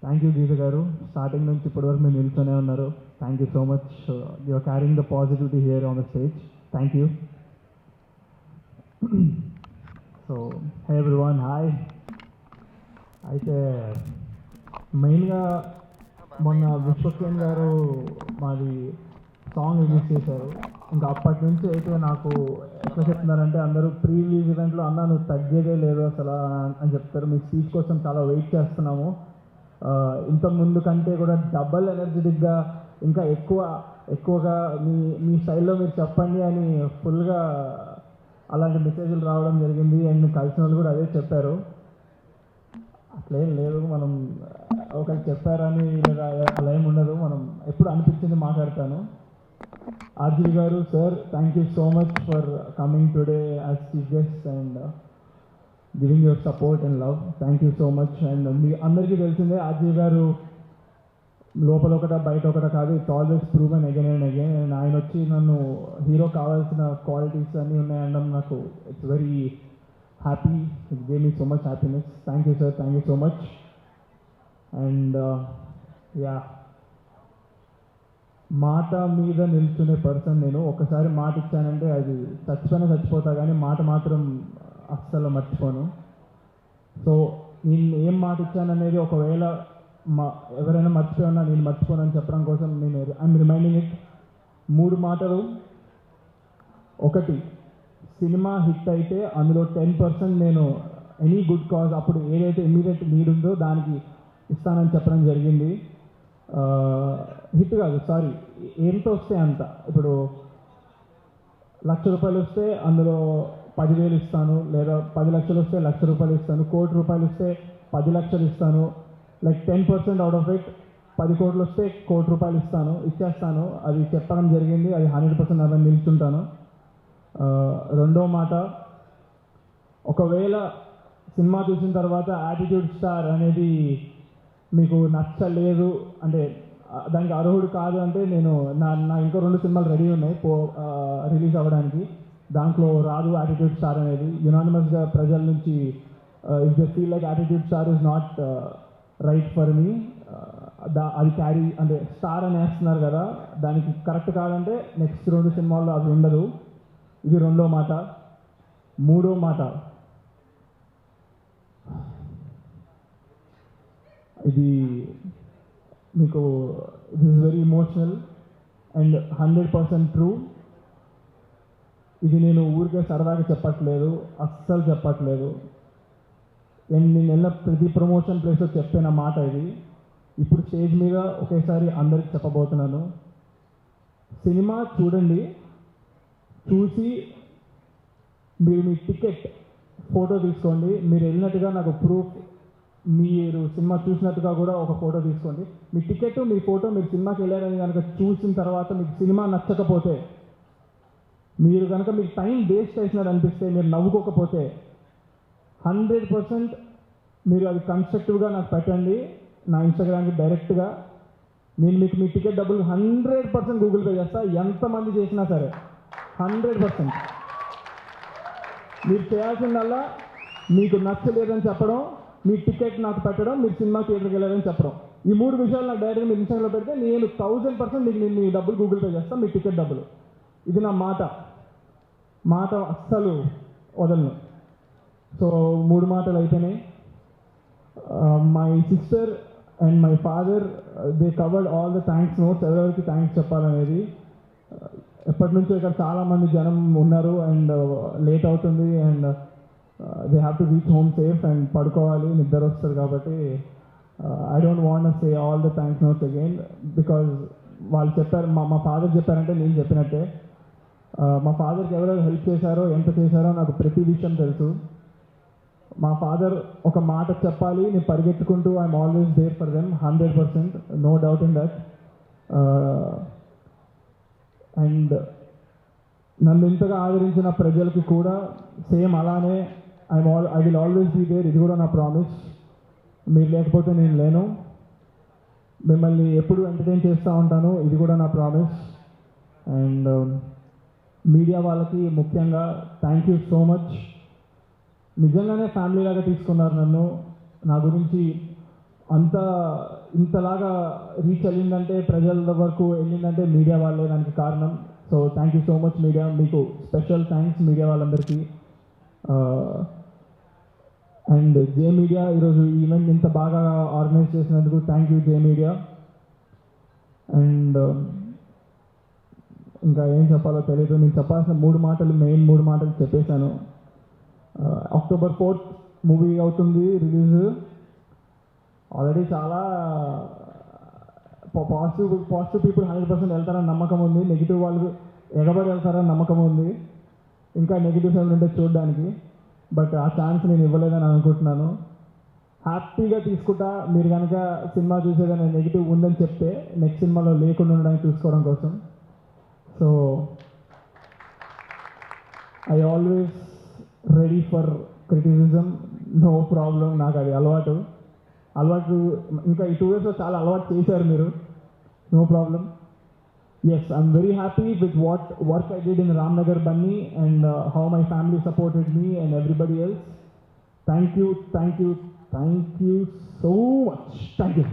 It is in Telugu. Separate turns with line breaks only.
థ్యాంక్ యూ గీత గారు. స్టార్టింగ్ నుంచి ఇప్పటివరకు మీరు నిల్చొనే ఉన్నారు. Thank you so much. You are carrying the positivity here on the stage. Thank you. So hey everyone, hi. అయితే మెయిన్గా మొన్న విశ్వక్సేన్ గారు మాది సాంగ్ రిలీజ్ చేశారు. ఇంకా అప్పటి నుంచి అయితే నాకు ఎట్లా చెప్తున్నారంటే అందరూ ప్రీ రిలీజ్ ఈవెంట్లో అన్న నువ్వు తగ్గేదే లేదు అసలు అని చెప్తారు. మీ స్పీచ్ కోసం చాలా వెయిట్ చేస్తున్నాము, ఇంత ముందు కంటే కూడా డబల్ ఎనర్జెటిక్గా ఇంకా ఎక్కువగా మీ స్టైల్లో మీరు చెప్పండి అని ఫుల్గా అలాంటి మెసేజ్లు రావడం జరిగింది. అండ్ కలిసిన వాళ్ళు కూడా అదే చెప్పారు. అట్లేం లేదు, మనం ఒకరు చెప్పారని లేదా అలా ఏమి ఉండదు. మనం ఎప్పుడు అనిపించింది మాట్లాడతాను. ఆర్జీ గారు, sir, thank you so much for coming today as chief guest and giving your support and love. Thank you so much. And మీ అందరికీ తెలిసిందే ఆర్జీ గారు లోపల ఒకట బయట ఒకట కాదు, it's always proven again and again. And ఆయన వచ్చి నన్ను హీరో కావాల్సిన క్వాలిటీస్ అన్నీ ఉన్నాయనడం నాకు it's very happy. It gave me so much happiness. Thank you sir, thank you so much. And yeah, మాట మీద నిల్చునే పర్సన్ నేను. ఒకసారి మాట ఇచ్చానంటే అది చచ్చిపోతా, కానీ మాట మాత్రం అస్సలు మర్చిపోను. సో నేను ఏం మాట ఇచ్చాననేది ఒకవేళ ఎవరైనా మర్చిపోయినా నేను మర్చిపోనని చెప్పడం కోసం నేను ఐఎమ్ రిమైండింగ్ ఇట్. 3 మాటలు. ఒకటి, సినిమా హిట్ అయితే అందులో 10% నేను ఎనీ గుడ్ కాజ్ అప్పుడు ఏదైతే ఇమ్మీడియట్ నీడ్ ఉందో దానికి ఇస్తానని చెప్పడం జరిగింది. హిట్ కాదు, సారీ, ఎంత వస్తే అంత. ఇప్పుడు ₹1,00,000 వస్తే అందులో 10,000 ఇస్తాను, లేదా 10 లక్షలు వస్తే ₹1,00,000 ఇస్తాను, ₹1,00,000 వస్తే 10 లక్షలు ఇస్తాను. Like 10% out of it. 10 కోట్లు వస్తే ₹1,00,000 ఇచ్చేస్తాను. అది చెప్పడం జరిగింది. అది 100% అలా నిల్చుంటాను. రెండో మాట, ఒకవేళ సినిమా చూసిన తర్వాత యాటిట్యూడ్ స్టార్ అనేది మీకు నచ్చలేదు అంటే దానికి అర్హుడు కాదు అంటే నేను నా ఇంకో 2 సినిమాలు రెడీ ఉన్నాయి రిలీజ్ అవ్వడానికి. దాంట్లో రాదు యాటిట్యూడ్ స్టార్ అనేది. యునానిమస్గా ప్రజల నుంచి if they feel like attitude star is not right for me, అది క్యారీ అంటే స్టార్ అని వేస్తున్నారు కదా, దానికి కరెక్ట్ కాదంటే నెక్స్ట్ 2 సినిమాల్లో అది ఉండదు. ఇది రెండో మాట. మూడో మాట, ఇది మీకు it is very emotional and 100% true. ఇది నేను ఊరికే సరదాగా చెప్పట్లేదు, అస్సలు చెప్పట్లేదు. అండ్ నేను వెళ్ళిన ప్రతి ప్రమోషన్ ప్లేస్లో చెప్పిన మాట ఇది. ఇప్పుడు స్టేజ్ మీద ఒకేసారి అందరికి చెప్పబోతున్నాను. సినిమా చూడండి, చూసి మీరు మీ టికెట్ ఫోటో తీసుకోండి. మీరు వెళ్ళినట్టుగా నాకు ప్రూఫ్, మీరు సినిమా చూసినట్టుగా కూడా ఒక ఫోటో తీసుకోండి. మీ టికెట్, మీ ఫోటో, మీరు సినిమాకి వెళ్ళారని కనుక చూసిన తర్వాత మీకు సినిమా నచ్చకపోతే, మీరు కనుక మీకు టైం వేస్ట్ చేసినట్టు అనిపిస్తే, మీరు నవ్వుకోకపోతే 100% మీరు అది కన్స్ట్రక్టివ్గా నాకు పెట్టండి నా ఇన్స్టాగ్రామ్కి డైరెక్ట్గా. నేను మీకు మీ టికెట్ డబ్బులు 100% గూగుల్ పే చేస్తా, ఎంతమంది చేసినా సరే. 100%. మీరు చేయాల్సిందల్లా మీకు నచ్చలేదని చెప్పడం, మీ టికెట్ నాకు పెట్టడం, మీరు సినిమా థియేటర్కి వెళ్ళారని చెప్పడం. ఈ 3 విషయాలు నాకు డైరెక్ట్గా మీ ఇన్స్టాగ్రామ్లో పెడితే నేను 1000% మీకు నేను మీ డబ్బులు గూగుల్ పే చేస్తాను, మీ టికెట్ డబ్బులు. ఇది నా మాట అస్సలు వదలను. సో 3 మాటలు అయితేనే. My sister and my father they covered all the thanks notes. ఎవరెవరికి థ్యాంక్స్ చెప్పాలనేది. ఎప్పటి నుంచో ఇక్కడ చాలామంది జనం ఉన్నారు అండ్ లేట్ అవుతుంది and they have to reach home safe and పడుకోవాలి, నిద్ర వస్తారు. కాబట్టి I don't want say all the thanks notes again because వాళ్ళు చెప్పారు, మా ఫాదర్ చెప్పారంటే నేను చెప్పినట్టే. మా ఫాదర్కి ఎవరెవరు హెల్ప్ చేశారో, ఎంత చేశారో నాకు ప్రతి విషయం తెలుసు. మా ఫాదర్ ఒక మాట చెప్పాలి, నేను పరిగెత్తుకుంటూ I'm always there for them 100%, no doubt in that. And నన్ను ఇంతగా ఆదరించిన ప్రజలకి కూడా సేమ్ అలానే I will always be there. ఇది కూడా నా ప్రామిస్. మీరు లేకపోతే నేను లేను. మిమ్మల్ని ఎప్పుడు ఎంటర్టైన్ చేస్తూ ఉంటాను, ఇది కూడా నా ప్రామిస్. అండ్ మీడియా వాళ్ళకి ముఖ్యంగా థ్యాంక్ యూ సో మచ్. నిజంగానే ఫ్యామిలీ లాగా తీసుకున్నారు నన్ను. నా గురించి అంత ఇంతలాగా రీచ్ వెళ్ళిందంటే, ప్రజల వరకు వెళ్ళిందంటే మీడియా వాళ్ళే దానికి కారణం. So thank you so much media, మీకు స్పెషల్ థ్యాంక్స్ మీడియా వాళ్ళందరికీ. అండ్ జే మీడియా ఈరోజు ఈవెంట్ ఇంత బాగా ఆర్గనైజ్ చేసినందుకు thank you J media. And ఇంకా ఏం చెప్పాలో తెలియదు, నేను చెప్పాల్సిన మెయిన్ మూడు మాటలు చెప్పేశాను. October 4th మూవీ అవుతుంది రిలీజ్. ఆల్రెడీ చాలా పాజిటివ్ పీపుల్ 100% వెళ్తారని నమ్మకం ఉంది, నెగిటివ్ వాళ్ళు ఎగబడి వెళ్తారని నమ్మకం ఉంది. ఇంకా నెగిటివ్స్ ఏమైనా ఉంటే చూడడానికి, బట్ ఆ ఛాన్స్ నేను ఇవ్వలేదని అనుకుంటున్నాను. హ్యాపీగా తీసుకుంటా మీరు కనుక సినిమా చూసేదైనా నెగిటివ్ ఉందని చెప్తే నెక్స్ట్ సినిమాలో లేకుండా ఉండడానికి చూసుకోవడం కోసం. So I always ready for criticism, no problem. నాకు అది అలవాటు. ఇంకా ఈ 2 yearsలో చాలా అలవాటు చేశారు మీరు, no problem. Yes, I'm very happy with what work I did in Ramnagar Bunny and how my family supported me and everybody else. Thank you so much. Thank you.